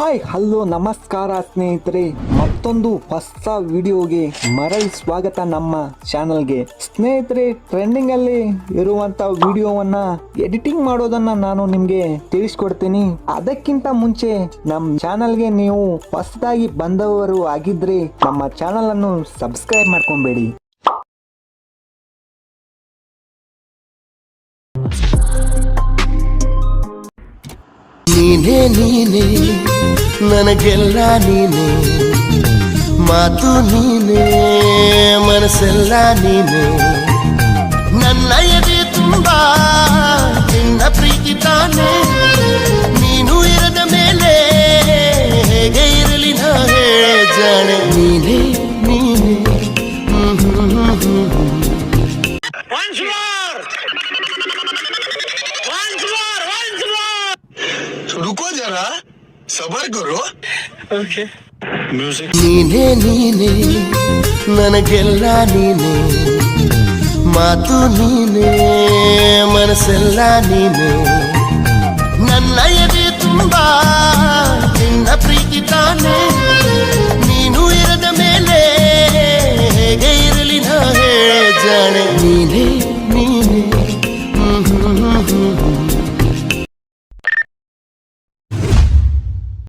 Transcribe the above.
Hi hello ನಮಸ್ಕಾರ ಸ್ನೇಹಿತರೆ, ಮತ್ತೊಂದು ಹೊಸ ವಿಡಿಯೋಗೆ ಮರಳಿ ಸ್ವಾಗತ ನಮ್ಮ ಚಾನಲ್ಗೆ. ಸ್ನೇಹಿತರೆ, ಟ್ರೆಂಡಿಂಗ್ ಅಲ್ಲಿ ಇರುವಂತ ವಿಡಿಯೋವನ್ನ ಎಡಿಟಿಂಗ್ ಮಾಡೋದನ್ನ ನಾನು ನಿಮ್ಗೆ ತಿಳಿಸ್ಕೊಡ್ತೀನಿ. ಅದಕ್ಕಿಂತ ಮುಂಚೆ ನಮ್ಮ ಚಾನಲ್ಗೆ ನೀವು ಹೊಸದಾಗಿ ಬಂದವರು ಆಗಿದ್ರೆ ನಮ್ಮ ಚಾನಲ್ ಅನ್ನು ಸಬ್ಸ್ಕ್ರೈಬ್ ಮಾಡ್ಕೊಂಬೇಡಿ. ನೀನೇ ನೀನೇ ನನಗೆಲ್ಲ ನೀನೇ, ಮಾತು ನೀನೇ ಮನಸ್ಸೆಲ್ಲ ನೀನೇ, ನನ್ನ ಎದೆ ತುಂಬಾ ನಿನ್ನ ಪ್ರೀತಿ ತಾನೇ. ನೀನು ಇರದ ಮೇಲೆ ಹೇಗೆ ಇರಲಿ ನಾ ಹೇಳೆ ಜಾಣೆ. ನೀನೇ ನೀನೇ रुको जरा सबर करो. Okay music. ನೀನೇ ನೀನೇ ನನಗೆಲ್ಲ ನೀನೇ, ಮಾತು ನೀನೇ ಮನಸ್ಸೆಲ್ಲ ನೀನೇ, ನನ್ನ ಎದೆ ತುಂಬಾ ನಿನ್ನ ಪ್ರೀತಿ ತಾನೇ. ನೀನು ಇರದ ಮೇಲೆ